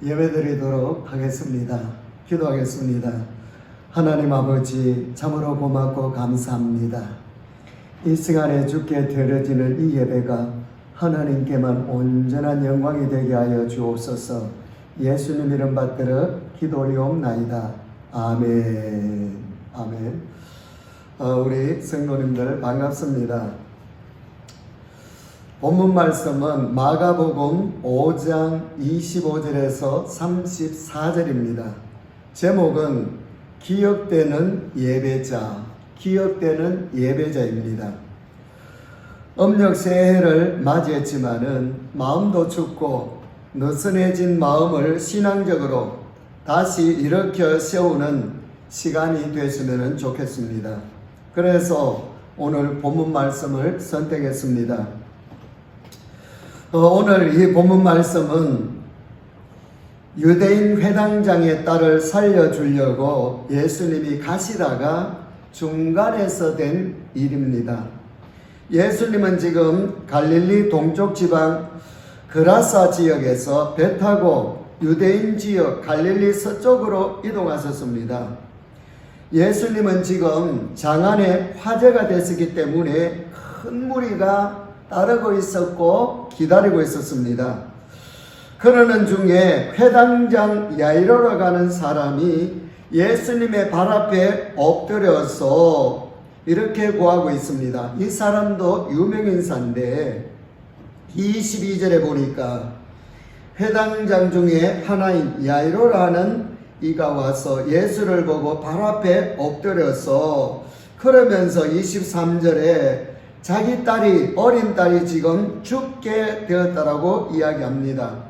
예배드리도록 하겠습니다. 기도하겠습니다. 하나님 아버지, 참으로 고맙고 감사합니다. 이 시간에 주께 드려지는 이 예배가 하나님께만 온전한 영광이 되게 하여 주옵소서. 예수님 이름 받들어 기도리옵나이다. 아멘. 아멘. 우리 성도님들 반갑습니다. 본문 말씀은 마가복음 5장 25절에서 34절입니다. 제목은 기억되는 예배자입니다. 음력 새해를 맞이했지만은 마음도 춥고 느슨해진 마음을 신앙적으로 다시 일으켜 세우는 시간이 되시면 좋겠습니다. 그래서 오늘 본문 말씀을 선택했습니다. 오늘 이 본문 말씀은 유대인 회당장의 딸을 살려주려고 예수님이 가시다가 중간에서 된 일입니다. 예수님은 지금 갈릴리 동쪽 지방 그라사 지역에서 배 타고 유대인 지역 갈릴리 서쪽으로 이동하셨습니다. 예수님은 지금 장안에 화재가 됐었기 때문에 큰 무리가 따르고 있었고 기다리고 있었습니다. 그러는 중에 회당장 야이로라고 하는 사람이 예수님의 발 앞에 엎드려서 이렇게 구하고 있습니다. 이 사람도 유명인사인데 22절에 보니까 회당장 중에 하나인 야이로라는 이가 와서 예수를 보고 발 앞에 엎드려서 그러면서 23절에 자기 딸이 어린 딸이 지금 죽게 되었다라고 이야기합니다.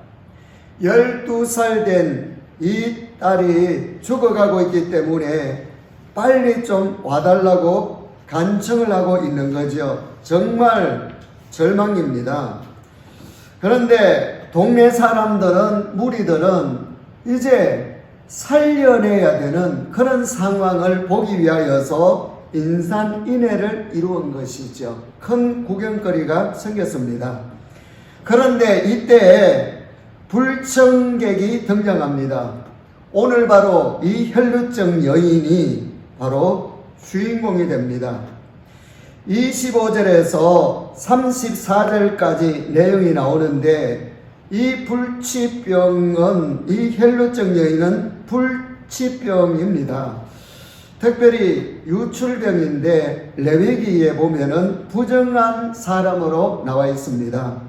12살 된 이 딸이 죽어가고 있기 때문에 빨리 좀 와달라고 간청을 하고 있는 거죠. 정말 절망입니다. 그런데 동네 사람들은, 무리들은 이제 살려내야 되는 그런 상황을 보기 위하여서 인산인해를 이루은 것이죠. 큰 구경거리가 생겼습니다. 그런데 이때 불청객이 등장합니다. 오늘 바로 이 혈루증 여인이 바로 주인공이 됩니다. 25절에서 34절까지 내용이 나오는데 이 불치병은, 이 혈루증 여인은 불치병입니다. 특별히 유출병인데 레위기에 보면은 부정한 사람으로 나와 있습니다.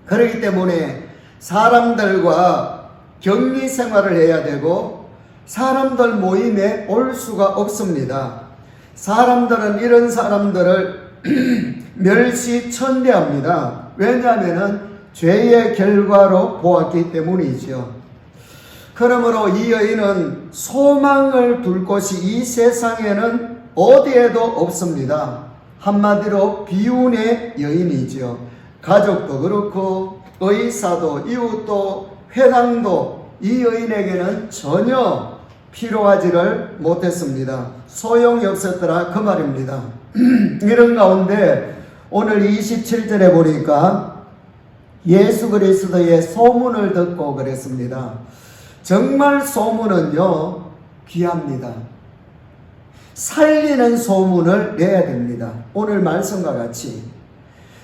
그렇기 때문에 사람들과 격리 생활을 해야 되고 사람들 모임에 올 수가 없습니다. 사람들은 이런 사람들을 멸시천대합니다. 왜냐하면 죄의 결과로 보았기 때문이죠. 그러므로 이 여인은 소망을 둘 곳이 이 세상에는 어디에도 없습니다. 한마디로 비운의 여인이죠. 가족도 그렇고 의사도 이웃도 회당도 이 여인에게는 전혀 필요하지를 못했습니다. 소용이 없었더라 그 말입니다. 이런 가운데 오늘 27절에 보니까 예수 그리스도의 소문을 듣고 그랬습니다. 정말 소문은요 귀합니다. 살리는 소문을 내야 됩니다. 오늘 말씀과 같이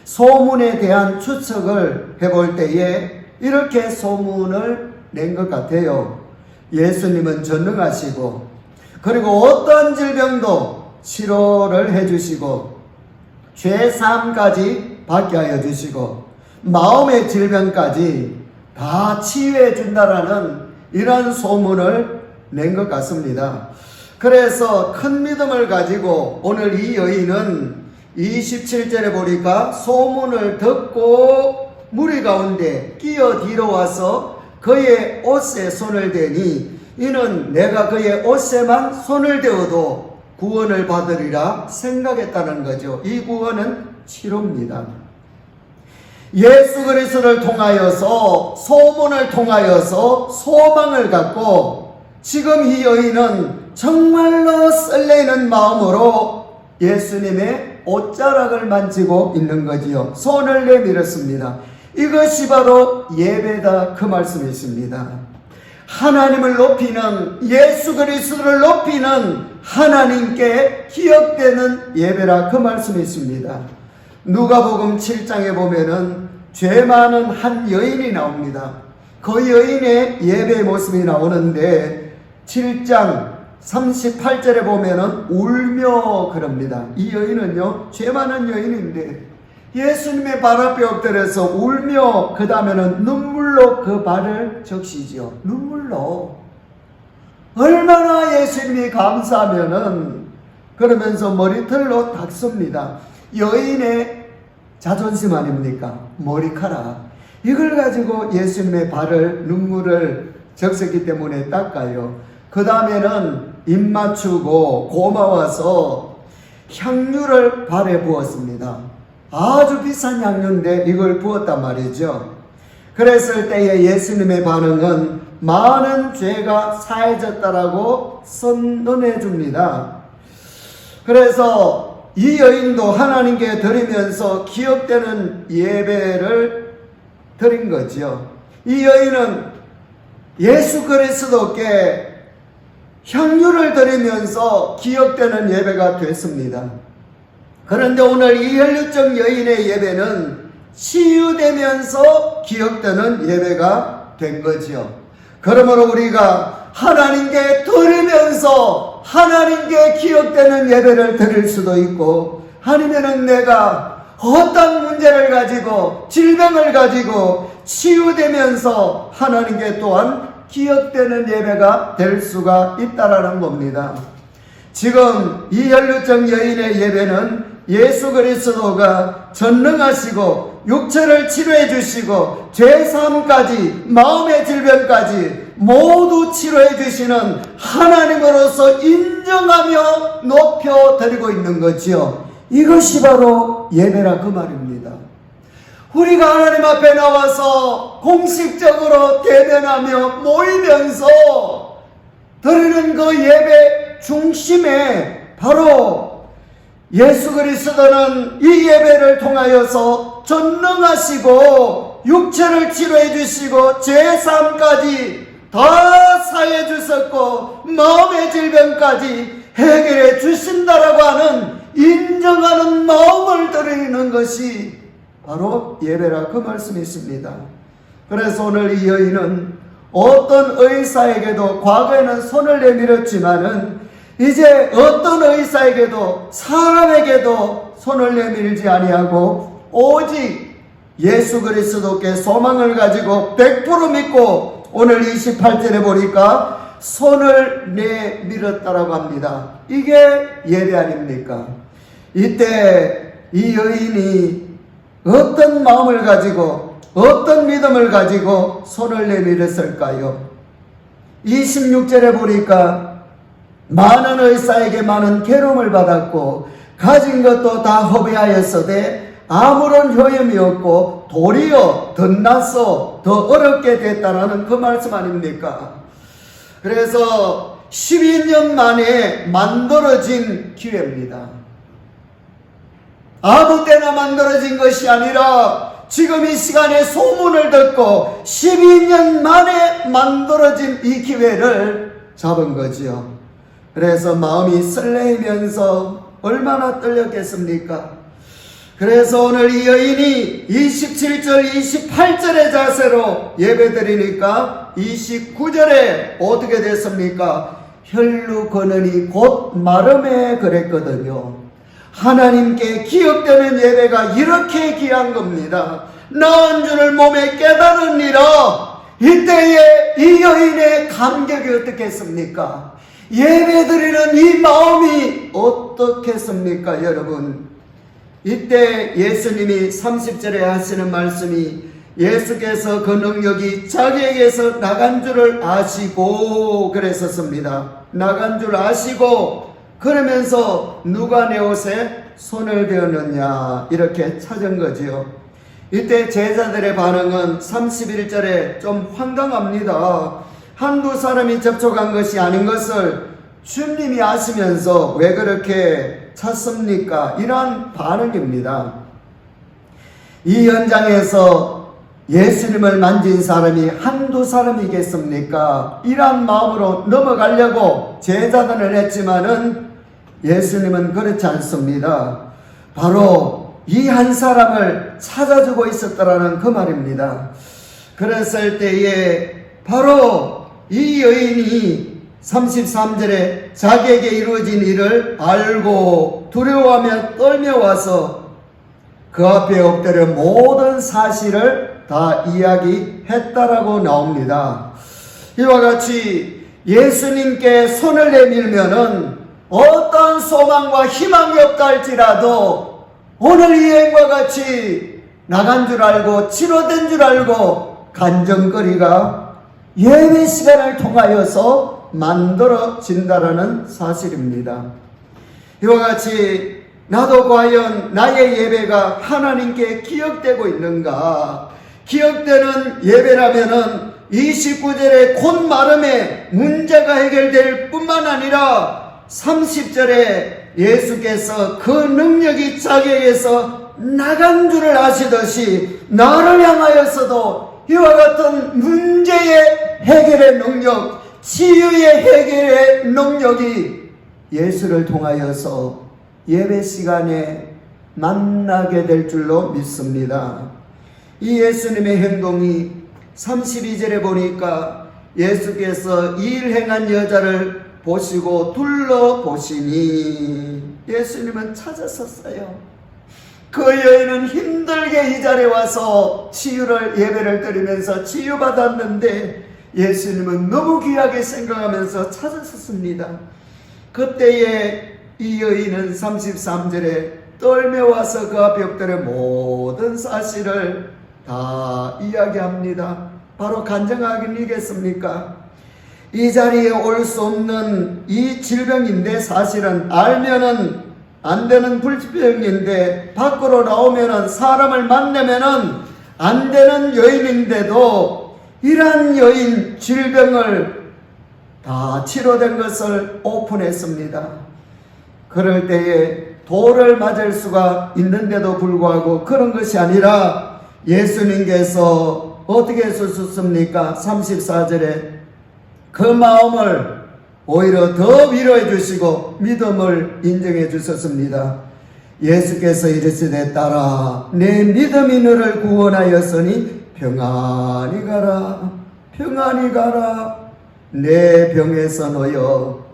소문에 대한 추측을 해볼 때에 이렇게 소문을 낸 것 같아요. 예수님은 전능하시고 그리고 어떤 질병도 치료를 해주시고 죄사함까지 받게 하여 주시고 마음의 질병까지 다 치유해 준다라는 이런 소문을 낸 것 같습니다. 그래서 큰 믿음을 가지고 오늘 이 여인은 27절에 보니까 소문을 듣고 무리 가운데 끼어 뒤로 와서 그의 옷에 손을 대니 이는 내가 그의 옷에만 손을 대어도 구원을 받으리라 생각했다는 거죠. 이 구원은 치료입니다. 예수 그리스도를 통하여서 소문을 통하여서 소망을 갖고 지금 이 여인은 정말로 설레는 마음으로 예수님의 옷자락을 만지고 있는 거지요. 손을 내밀었습니다. 이것이 바로 예배다 그 말씀이십니다. 하나님을 높이는, 예수 그리스도를 높이는 하나님께 기억되는 예배라, 그 말씀이 있습니다. 누가복음 7장에 보면은 죄 많은 한 여인이 나옵니다. 그 여인의 예배의 모습이 나오는데 7장 38절에 보면은 울며 그럽니다. 이 여인은요, 죄 많은 여인인데 예수님의 발 앞에 엎드려서 울며, 그 다음에는 눈물로 그 발을 적시죠. 눈물로. 얼마나 예수님이 감사하면은, 그러면서 머리털로 닦습니다. 여인의 자존심 아닙니까? 머리카락. 이걸 가지고 예수님의 발을, 눈물을 적셨기 때문에 닦아요. 그 다음에는 입 맞추고 고마워서 향유를 발에 부었습니다. 아주 비싼 향유인데 이걸 부었단 말이죠. 그랬을 때에 예수님의 반응은 많은 죄가 사해졌다라고 선언해 줍니다. 그래서 이 여인도 하나님께 드리면서 기억되는 예배를 드린 거죠. 이 여인은 예수 그리스도께 향유를 드리면서 기억되는 예배가 됐습니다. 그런데 오늘 이 혈루증 여인의 예배는 치유되면서 기억되는 예배가 된 거지요. 그러므로 우리가 하나님께 드리면서 하나님께 기억되는 예배를 드릴 수도 있고, 아니면은 내가 어떤 문제를 가지고 질병을 가지고 치유되면서 하나님께 또한 기억되는 예배가 될 수가 있다라는 겁니다. 지금 이 혈루증 여인의 예배는 예수 그리스도가 전능하시고 육체를 치료해 주시고 죄사함까지 마음의 질병까지 모두 치료해 주시는 하나님으로서 인정하며 높여드리고 있는 거지요. 이것이 바로 예배라, 그 말입니다. 우리가 하나님 앞에 나와서 공식적으로 대면하며 모이면서 드리는 그 예배 중심에 바로 예수 그리스도는 이 예배를 통하여서 전능하시고 육체를 치료해 주시고 죄사함까지 다 사해 주셨고 마음의 질병까지 해결해 주신다라고 하는 인정하는 마음을 드리는 것이 바로 예배라, 그 말씀이 있습니다. 그래서 오늘 이 여인은 어떤 의사에게도, 과거에는 손을 내밀었지만은 이제 어떤 의사에게도 사람에게도 손을 내밀지 아니하고 오직 예수 그리스도께 소망을 가지고 100% 믿고 오늘 28절에 보니까 손을 내밀었다라고 합니다. 이게 예배 아닙니까? 이때 이 여인이 어떤 마음을 가지고 어떤 믿음을 가지고 손을 내밀었을까요? 26절에 보니까 많은 의사에게 많은 괴로움을 받았고 가진 것도 다 허비하였으되 아무런 효험이 없고 도리어 덧나서 더 어렵게 됐다라는 그 말씀 아닙니까? 그래서 12년 만에 만들어진 기회입니다. 아무 때나 만들어진 것이 아니라 지금 이 시간에 소문을 듣고 12년 만에 만들어진 이 기회를 잡은 거지요. 그래서 마음이 설레면서 얼마나 떨렸겠습니까? 그래서 오늘 이 여인이 27절, 28절의 자세로 예배드리니까 29절에 어떻게 됐습니까? 혈루 거느니 곧 마름에 그랬거든요. 하나님께 기억되는 예배가 이렇게 귀한 겁니다. 나은 줄을 몸에 깨달으니라. 이때에 이 여인의 감격이 어떻겠습니까? 예배드리는 이 마음이 어떻겠습니까, 여러분? 이때 예수님이 30절에 하시는 말씀이 예수께서 그 능력이 자기에게서 나간 줄을 아시고 그랬었습니다. 나간 줄 아시고 그러면서 누가 내 옷에 손을 대었느냐 이렇게 찾은 거지요. 이때 제자들의 반응은 31절에 좀 황당합니다. 한두 사람이 접촉한 것이 아닌 것을 주님이 아시면서 왜 그렇게 찾습니까? 이러한 반응입니다. 이 현장에서 예수님을 만진 사람이 한두 사람이겠습니까? 이런 마음으로 넘어가려고 제자단을 했지만은 예수님은 그렇지 않습니다. 바로 이 한 사람을 찾아주고 있었다라는 그 말입니다. 그랬을 때에 바로 이 여인이 33절에 자기에게 이루어진 일을 알고 두려워하며 떨며 와서 그 앞에 엎드려 모든 사실을 다 이야기했다라고 나옵니다. 이와 같이 예수님께 손을 내밀면은 어떤 소망과 희망이 없다 할지라도 오늘 이 여인과 같이 나간 줄 알고 치료된 줄 알고 간증거리가 예배 시간을 통하여서 만들어진다라는 사실입니다. 이와 같이 나도 과연 나의 예배가 하나님께 기억되고 있는가? 기억되는 예배라면은 29절의 곧 마름에 문제가 해결될 뿐만 아니라 30절에 예수께서 그 능력이 자기에게서 나간 줄을 아시듯이 나를 향하여서도 이와 같은 문제의 해결의 능력, 치유의 해결의 능력이 예수를 통하여서 예배 시간에 만나게 될 줄로 믿습니다. 이 예수님의 행동이 32절에 보니까 예수께서 일 행한 여자를 보시고 둘러보시니 예수님은 찾았었어요. 그 여인은 힘들게 이 자리에 와서 치유를 예배를 드리면서 치유받았는데 예수님은 너무 귀하게 생각하면서 찾았었습니다. 그때에 이 여인은 33절에 떨며 와서 그 앞에 엎드려 모든 사실을 다 이야기합니다. 바로 간증하겠습니까? 이 자리에 올 수 없는 이 질병인데 사실은 알면은 안 되는 불치병인데 밖으로 나오면은 사람을 만나면은 안 되는 여인인데도 이러한 여인 질병을 다 치료된 것을 오픈했습니다. 그럴 때에 돌을 맞을 수가 있는데도 불구하고 그런 것이 아니라 예수님께서 어떻게 해주셨습니까? 34절에 그 마음을 오히려 더 위로해 주시고 믿음을 인정해 주셨습니다. 예수께서 이르시되 딸아 내 믿음이 너를 구원하였으니 평안히 가라 평안히 가라 내 병에서 놓여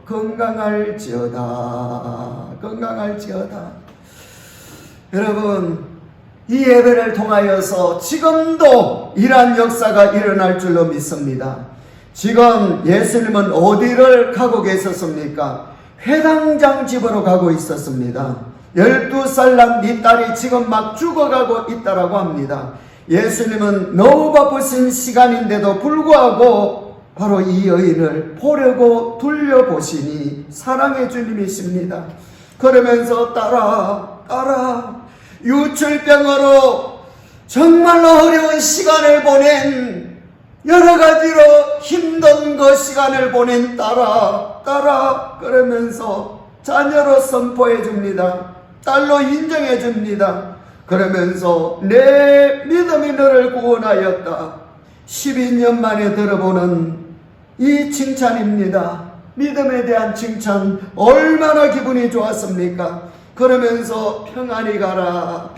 건강할지어다 건강할지어다. 여러분 이 예배를 통하여서 지금도 이러한 역사가 일어날 줄로 믿습니다. 지금 예수님은 어디를 가고 계셨습니까? 회당장 집으로 가고 있었습니다. 12살 난 네 딸이 지금 막 죽어가고 있다라고 합니다. 예수님은 너무 바쁘신 시간인데도 불구하고 바로 이 여인을 보려고 둘러보시니 사랑의 주님이십니다. 그러면서 딸아 유출병으로 정말로 어려운 시간을 보낸 여러 가지로 힘든 그 시간을 보낸 딸아 그러면서 자녀로 선포해 줍니다. 딸로 인정해 줍니다. 그러면서 내 믿음이 너를 구원하였다. 12년 만에 들어보는 이 칭찬입니다. 믿음에 대한 칭찬 얼마나 기분이 좋았습니까? 그러면서 평안히 가라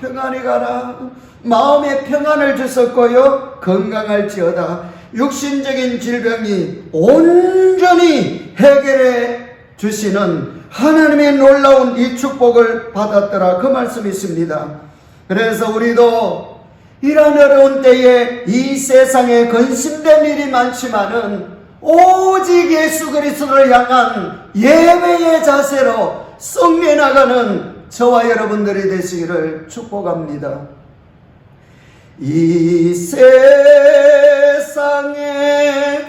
마음의 평안을 주셨고요 건강할지어다. 육신적인 질병이 온전히 해결해 주시는 하나님의 놀라운 이 축복을 받았더라 그 말씀이십니다. 그래서 우리도 이런 어려운 때에 이 세상에 근심된 일이 많지만은 오직 예수 그리스도를 향한 예배의 자세로 승리해 나가는 저와 여러분들이 되시기를 축복합니다. 이 세상에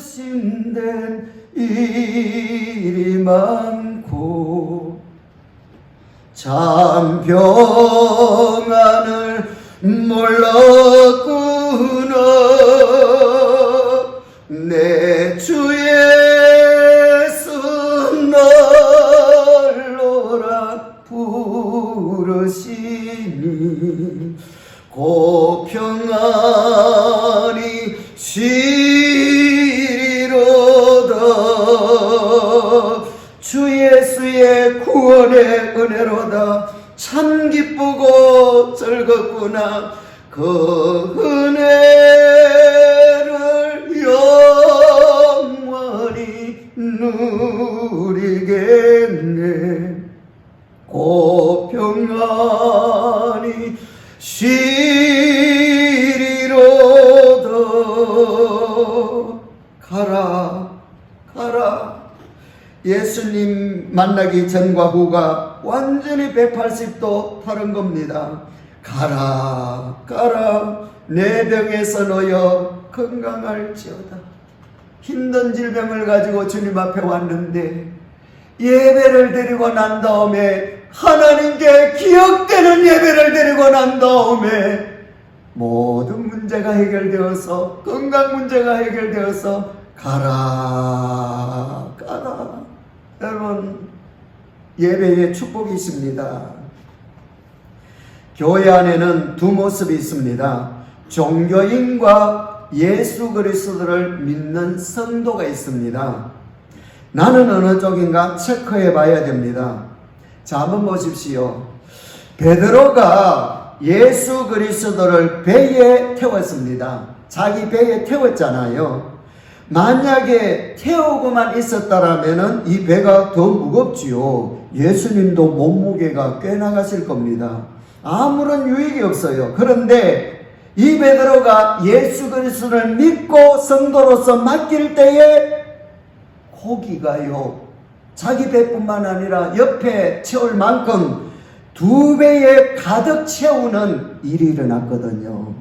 근심된 일이 많고 참 평안을 몰랐구나. 내 주 예수 날로라 부르시니 고 평안히 쉬리로다. 주 예수의 구원의 은혜로다. 참 기쁘고 즐겁구나. 그 은혜를 영원히 누리겠네. 고 평안히 쉬리로다. 가라 가라. 예수님 만나기 전과 후가 완전히 180도 다른 겁니다. 가라 가라. 내 병에서 놓여 건강할지어다. 힘든 질병을 가지고 주님 앞에 왔는데 예배를 드리고 난 다음에, 하나님께 기억되는 예배를 드리고 난 다음에 모든 문제가 해결되어서, 건강 문제가 해결되어서 가라 가라. 여러분, 예배의 축복이 있습니다. 교회 안에는 두 모습이 있습니다. 종교인과 예수 그리스도를 믿는 성도가 있습니다. 나는 어느 쪽인가 체크해 봐야 됩니다. 자, 한번 보십시오. 베드로가 예수 그리스도를 배에 태웠습니다. 자기 배에 태웠잖아요. 만약에 태우고만 있었다라면 이 배가 더 무겁지요. 예수님도 몸무게가 꽤 나가실 겁니다. 아무런 유익이 없어요. 그런데 이 베드로가 예수 그리스도를 믿고 성도로서 맡길 때에 고기가요, 자기 배뿐만 아니라 옆에 채울 만큼 2배에 가득 채우는 일이 일어났거든요.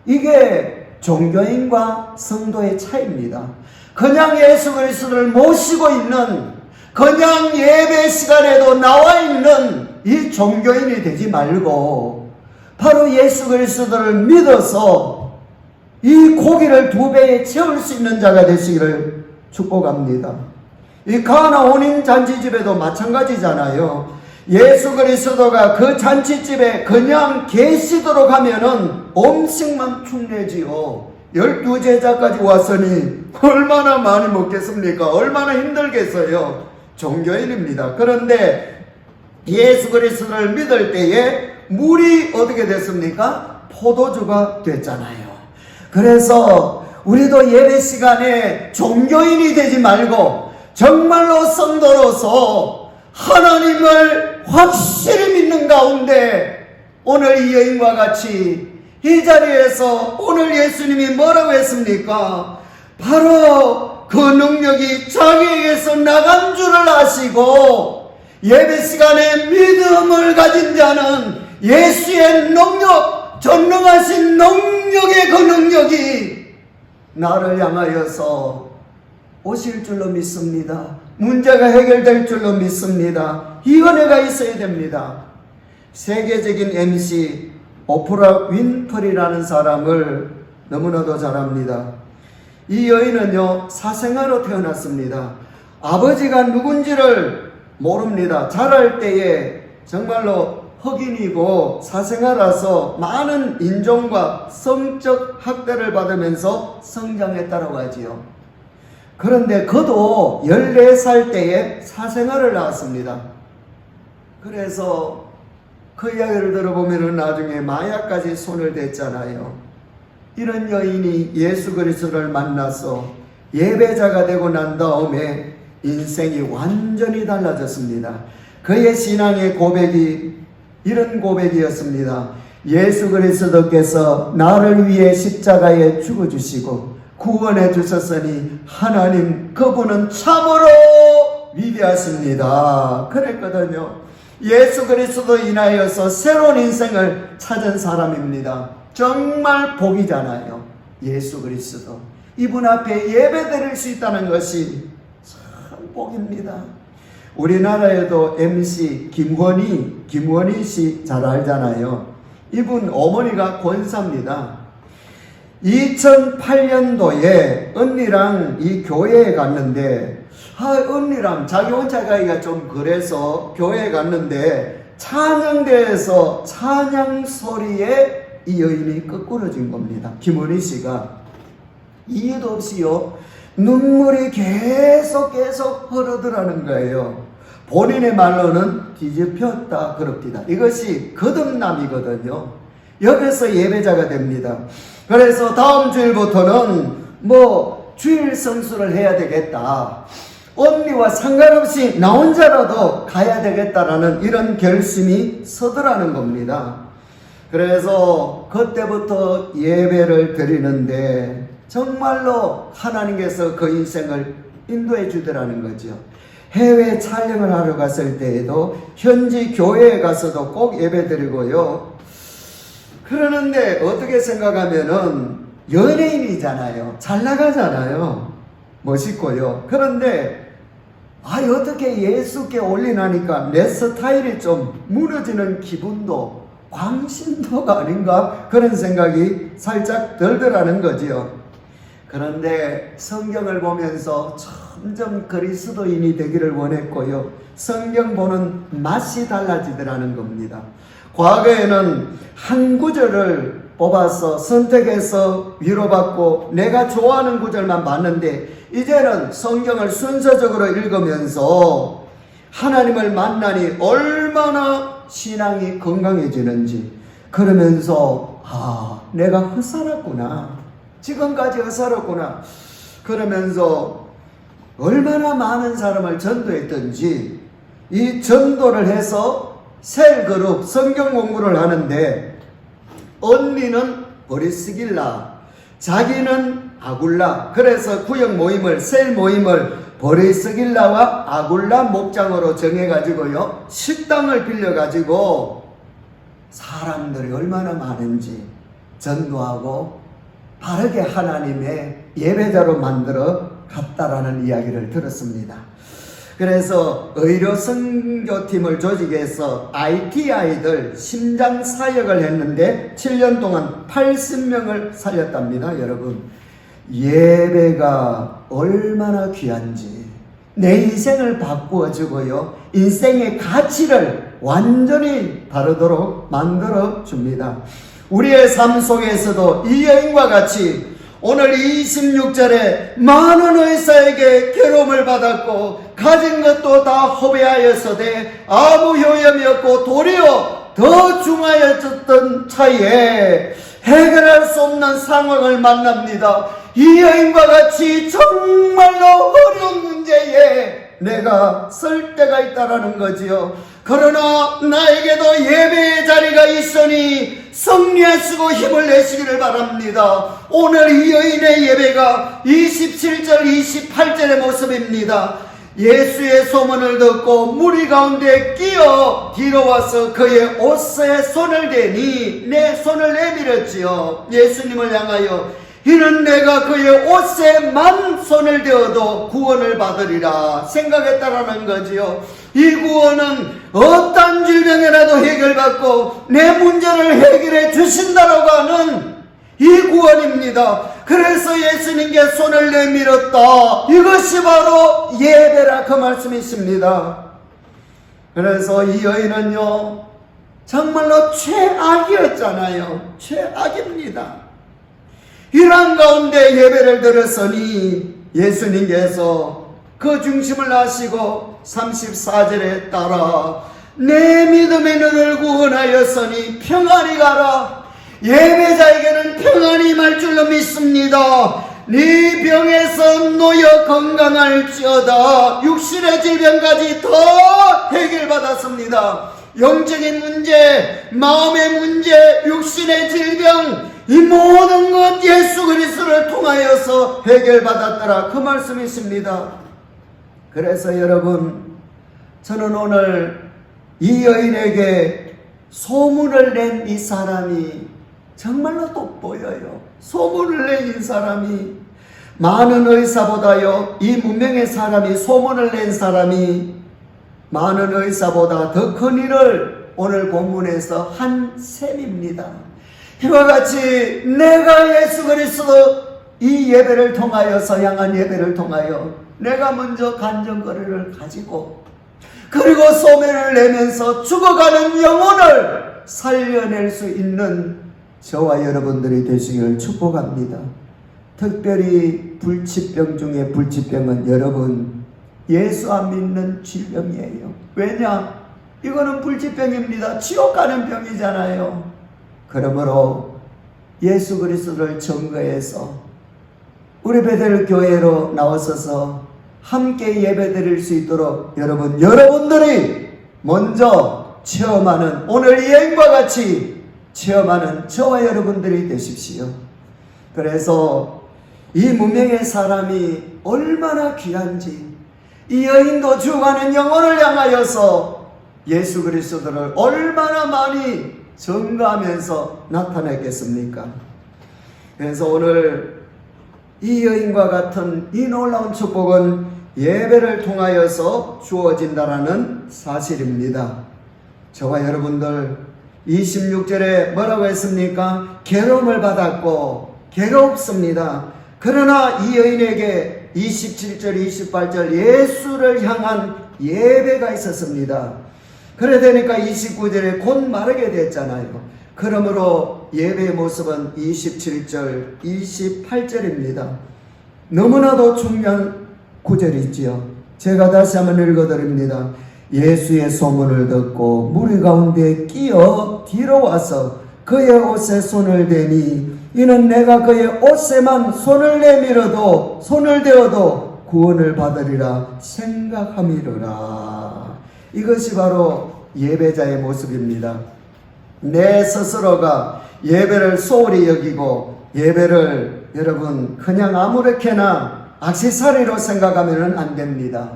이게 종교인과 성도의 차이입니다. 그냥 예수 그리스도를 모시고 있는, 그냥 예배 시간에도 나와 있는 이 종교인이 되지 말고 바로 예수 그리스도를 믿어서 이 고기를 2배에 채울 수 있는 자가 되시기를 축복합니다. 이 가나 혼인 잔치집에도 마찬가지잖아요. 예수 그리스도가 그 잔치집에 그냥 계시도록 하면은 음식만 축내지요. 12제자까지 왔으니 얼마나 많이 먹겠습니까? 얼마나 힘들겠어요. 종교인입니다. 그런데 예수 그리스도를 믿을 때에 물이 어떻게 됐습니까? 포도주가 됐잖아요. 그래서 우리도 예배 시간에 종교인이 되지 말고 정말로 성도로서 하나님을 확실히 믿는 가운데 오늘 이 여인과 같이 이 자리에서 오늘 예수님이 뭐라고 했습니까? 바로 그 능력이 자기에게서 나간 줄을 아시고 예배 시간에 믿음을 가진 자는 예수의 능력, 전능하신 능력의 그 능력이 나를 향하여서 오실 줄로 믿습니다. 문제가 해결될 줄로 믿습니다. 이 은혜가 있어야 됩니다. 세계적인 MC 오프라 윈프리라는 사람을 너무나도 잘 압니다. 이 여인은요, 사생아로 태어났습니다. 아버지가 누군지를 모릅니다. 자랄 때에 정말로 흑인이고 사생아라서 많은 인종과 성적 학대를 받으면서 성장했다고 하지요. 그런데 그도 14살 때에 사생아를 낳았습니다. 그래서 그 이야기를 들어보면 나중에 마약까지 손을 댔잖아요. 이런 여인이 예수 그리스도를 만나서 예배자가 되고 난 다음에 인생이 완전히 달라졌습니다. 그의 신앙의 고백이 이런 고백이었습니다. 예수 그리스도께서 나를 위해 십자가에 죽어주시고 구원해 주셨으니 하나님 그분은 참으로 위대하십니다. 그랬거든요. 예수 그리스도 인하여서 새로운 인생을 찾은 사람입니다. 정말 복이잖아요. 예수 그리스도 이분 앞에 예배드릴 수 있다는 것이 참 복입니다. 우리나라에도 MC 김원희 씨 잘 알잖아요. 이분 어머니가 권사입니다. 2008년도에 언니랑 이 교회에 갔는데 언니랑 자기 혼자 가기가 좀 그래서 교회에 갔는데 찬양대에서 찬양 소리에 이 여인이 거꾸러진 겁니다. 김원희 씨가 이유도 없이요 눈물이 계속 흐르더라는 거예요. 본인의 말로는 뒤집혔다 그럽니다. 이것이 거듭남이거든요. 여기서 예배자가 됩니다. 그래서 다음 주일부터는 주일 성수를 해야 되겠다. 언니와 상관없이 나 혼자라도 가야 되겠다라는 이런 결심이 서더라는 겁니다. 그래서 그때부터 예배를 드리는데 정말로 하나님께서 그 인생을 인도해 주더라는 거죠. 해외 촬영을 하러 갔을 때에도 현지 교회에 가서도 꼭 예배 드리고요. 그러는데 어떻게 생각하면은 연예인이잖아요. 잘 나가잖아요. 멋있고요. 그런데 어떻게 예수께 올리나니까 내 스타일이 좀 무너지는 기분도 광신도가 아닌가 그런 생각이 살짝 들더라는 거지요. 그런데 성경을 보면서 점점 그리스도인이 되기를 원했고요. 성경 보는 맛이 달라지더라는 겁니다. 과거에는 한 구절을 뽑아서 선택해서 위로받고 내가 좋아하는 구절만 봤는데 이제는 성경을 순서적으로 읽으면서 하나님을 만나니 얼마나 신앙이 건강해지는지 그러면서 내가 헛살았구나. 지금까지 헛살았구나. 그러면서 얼마나 많은 사람을 전도했던지 이 전도를 해서 셀그룹 성경 공부를 하는데 언니는 보리스길라, 자기는 아굴라. 그래서 구역 모임을 셀 모임을 보리스길라와 아굴라 목장으로 정해가지고요 식당을 빌려가지고 사람들이 얼마나 많은지 전도하고 바르게 하나님의 예배자로 만들어 갔다라는 이야기를 들었습니다. 그래서 의료 선교팀을 조직해서 IT 아이들 심장 사역을 했는데 7년 동안 80명을 살렸답니다. 여러분, 예배가 얼마나 귀한지 내 인생을 바꾸어 주고요 인생의 가치를 완전히 다르도록 만들어 줍니다. 우리의 삶 속에서도 이 여인과 같이 오늘 26절에 많은 의사에게 괴로움을 받았고 가진 것도 다 허비하였으되 아무 효험이 없고 도리어 더 중하여졌던 차이에 해결할 수 없는 상황을 만납니다. 이 여인과 같이 정말로 어려운 문제에 내가 설 때가 있다라는 거지요. 그러나 나에게도 예배의 자리가 있으니 승리하시고 힘을 내시기를 바랍니다. 오늘 이 여인의 예배가 27절 28절의 모습입니다. 예수의 소문을 듣고 무리 가운데 끼어 뒤로 와서 그의 옷에 손을 대니 내 손을 내밀었지요. 예수님을 향하여 이는 내가 그의 옷에만 손을 대어도 구원을 받으리라 생각했다라는 거지요. 이 구원은 어떤 질병이라도 해결받고 내 문제를 해결해 주신다라고 하는 이 구원입니다. 그래서 예수님께 손을 내밀었다. 이것이 바로 예배라 그 말씀이십니다. 그래서 이 여인은요 정말로 최악이었잖아요. 최악입니다. 이런 가운데 예배를 드렸으니 예수님께서 그 중심을 아시고 34절에 따라 내 믿음의 너를 구원하였으니 평안히 가라. 예배자에게는 평안이 임할 줄로 믿습니다. 네 병에서 놓여 건강할지어다. 육신의 질병까지 더 해결받았습니다. 영적인 문제, 마음의 문제, 육신의 질병 이 모든 것 예수 그리스도를 통하여서 해결받았더라 그 말씀이십니다. 그래서 여러분 저는 오늘 이 여인에게 소문을 낸 이 사람이 정말로 돋보여요. 소문을 낸 이 사람이 많은 의사보다요 이 문명의 사람이 소문을 낸 사람이 많은 의사보다 더 큰 일을 오늘 본문에서 한 셈입니다. 이와 같이 내가 예수 그리스도 이 예배를 통하여서 향한 예배를 통하여 내가 먼저 간증거리를 가지고 그리고 소매를 내면서 죽어가는 영혼을 살려낼 수 있는 저와 여러분들이 되시기를 축복합니다. 특별히 불치병 중에 불치병은 여러분 예수 안 믿는 질병이에요. 왜냐? 이거는 불치병입니다. 지옥 가는 병이잖아요. 그러므로 예수 그리스도를 증거해서 우리 베델 교회로 나와서서 함께 예배드릴 수 있도록 여러분들이 먼저 체험하는, 오늘 이 여인과 같이 체험하는 저와 여러분들이 되십시오. 그래서 이 무명의 사람이 얼마나 귀한지, 이 여인도 죽어가는 영혼을 향하여서 예수 그리스도를 얼마나 많이 증거하면서 나타냈겠습니까? 그래서 오늘 이 여인과 같은 이 놀라운 축복은 예배를 통하여서 주어진다라는 사실입니다. 저와 여러분들 26절에 뭐라고 했습니까? 괴로움을 받았고 괴롭습니다. 그러나 이 여인에게 27절 28절 예수를 향한 예배가 있었습니다. 그래 되니까 29절에 곧 마르게 됐잖아요. 그러므로 예배의 모습은 27절 28절입니다. 너무나도 중요한 구절이지요. 제가 다시 한번 읽어드립니다. 예수의 소문을 듣고 무리 가운데 끼어 뒤로 와서 그의 옷에 손을 대니 이는 내가 그의 옷에만 손을 대어도 구원을 받으리라 생각함이로라. 이것이 바로 예배자의 모습입니다. 내 스스로가 예배를 소홀히 여기고 예배를 여러분 그냥 아무렇게나 액세서리로 생각하면 안 됩니다.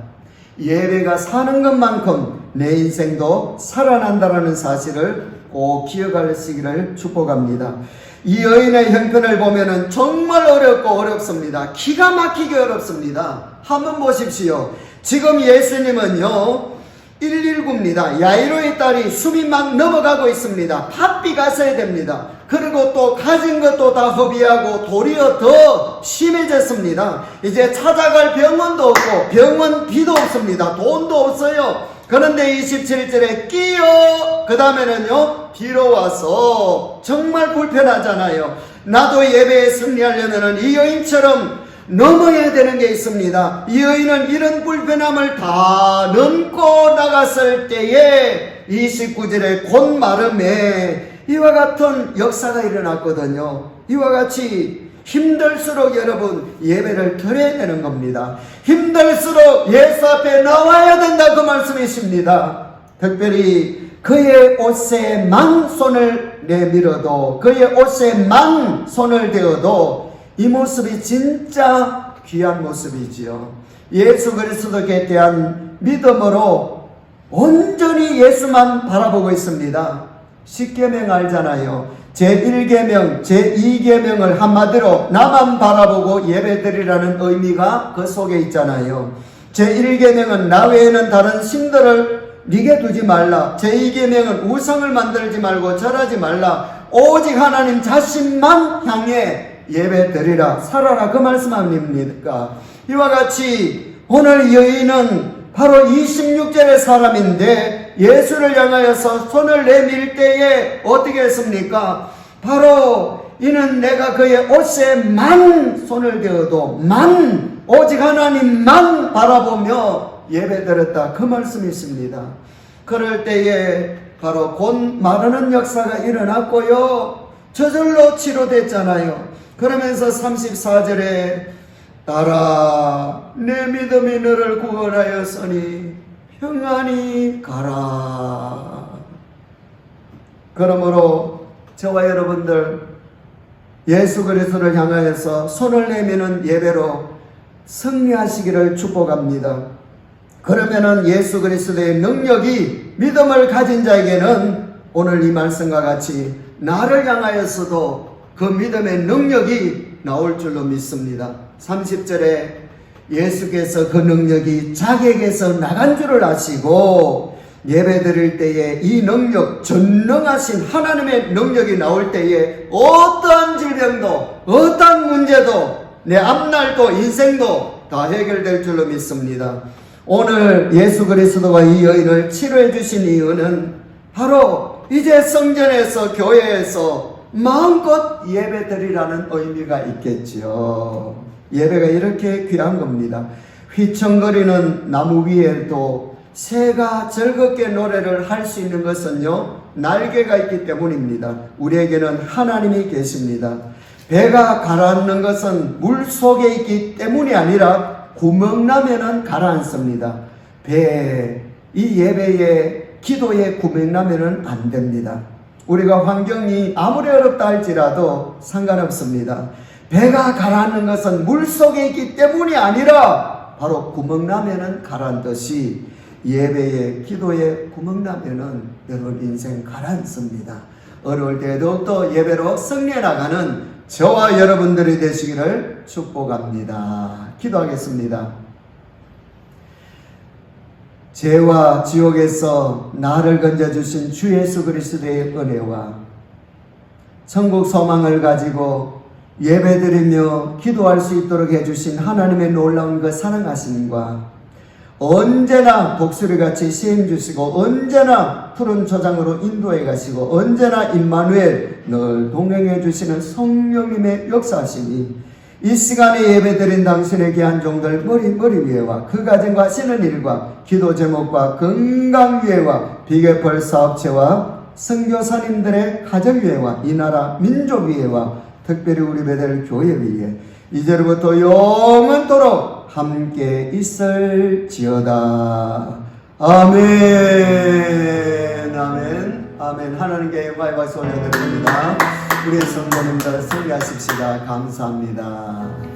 예배가 사는 것만큼 내 인생도 살아난다는 사실을 꼭 기억하시기를 축복합니다. 이 여인의 형편을 보면은 정말 어렵습니다. 기가 막히게 어렵습니다. 한번 보십시오. 지금 예수님은요 119입니다. 야이로의 딸이 숨이 막 넘어가고 있습니다. 팥비 갔어야 됩니다. 그리고 또 가진 것도 다 허비하고 도리어 더 심해졌습니다. 이제 찾아갈 병원도 없고 병원비도 없습니다. 돈도 없어요. 그런데 27절에 끼어 그 다음에는요 뒤로 와서 정말 불편하잖아요. 나도 예배에 승리하려면 이 여인처럼 넘어야 되는 게 있습니다. 이 여인은 이런 불편함을 다 넘고 나갔을 때에 29절에 곧 마름에 이와 같은 역사가 일어났거든요. 이와 같이 힘들수록 여러분 예배를 드려야 되는 겁니다. 힘들수록 예수 앞에 나와야 된다 그 말씀이십니다. 특별히 그의 옷에만 손을 내밀어도 그의 옷에만 손을 대어도 이 모습이 진짜 귀한 모습이지요. 예수 그리스도께 대한 믿음으로 온전히 예수만 바라보고 있습니다. 10계명 알잖아요. 제1계명, 제2계명을 한마디로 나만 바라보고 예배드리라는 의미가 그 속에 있잖아요. 제1계명은 나 외에는 다른 신들을 네게 두지 말라. 제2계명은 우상을 만들지 말고 절하지 말라. 오직 하나님 자신만 향해 예배드리라. 살아라 그 말씀 아닙니까? 이와 같이 오늘 여인은 바로 26절의 사람인데 예수를 향하여서 손을 내밀 때에 어떻게 했습니까? 바로 이는 내가 그의 옷에만 손을 대어도 오직 하나님만 바라보며 예배드렸다 그 말씀이 있습니다. 그럴 때에 바로 곧 마르는 역사가 일어났고요 저절로 치료됐잖아요. 그러면서 34절에 따라 내 믿음이 너를 구원하였으니 평안히 가라. 그러므로 저와 여러분들 예수 그리스도를 향하여서 손을 내미는 예배로 승리하시기를 축복합니다. 그러면은 예수 그리스도의 능력이 믿음을 가진 자에게는 오늘 이 말씀과 같이 나를 향하여서도 그 믿음의 능력이 나올 줄로 믿습니다. 30절에 예수께서 그 능력이 자기에게서 나간 줄을 아시고 예배드릴 때에 이 능력, 전능하신 하나님의 능력이 나올 때에 어떠한 질병도 어떠한 문제도 내 앞날도 인생도 다 해결될 줄로 믿습니다. 오늘 예수 그리스도가 이 여인을 치료해 주신 이유는 바로 이제 성전에서 교회에서 마음껏 예배드리라는 의미가 있겠지요. 예배가 이렇게 귀한 겁니다. 휘청거리는 나무 위에도 새가 즐겁게 노래를 할 수 있는 것은요, 날개가 있기 때문입니다. 우리에게는 하나님이 계십니다. 배가 가라앉는 것은 물 속에 있기 때문이 아니라 구멍나면은 가라앉습니다. 이 예배에 기도에 구멍나면은 안 됩니다. 우리가 환경이 아무리 어렵다 할지라도 상관없습니다. 배가 가라앉는 것은 물 속에 있기 때문이 아니라 바로 구멍나면은 가라앉듯이 예배에 기도에 구멍나면은 여러분 인생 가라앉습니다. 어려울 때 더욱더 예배로 승리해 나가는 저와 여러분들이 되시기를 축복합니다. 기도하겠습니다. 죄와 지옥에서 나를 건져주신 주 예수 그리스도의 은혜와 천국 소망을 가지고 예배드리며 기도할 수 있도록 해주신 하나님의 놀라운 그 사랑하심과 언제나 독수리같이 시행 주시고 언제나 푸른 초장으로 인도해 가시고 언제나 임마누엘 늘 동행해 주시는 성령님의 역사하심이 이 시간에 예배드린 당신의 귀한 종들 머리 위에와 그 가정과 하시는 일과 기도 제목과 건강 위에와 비계펄 사업체와 선교사님들의 가정 위에와 이 나라 민족 위에와 특별히 우리 베델 교회 위에 이제로부터 영원토록 함께 있을지어다. 아멘. 아멘. 아멘. 하나님께 영광의 박수 올려드립니다. 우리 성도님들 승리하십시다. 감사합니다.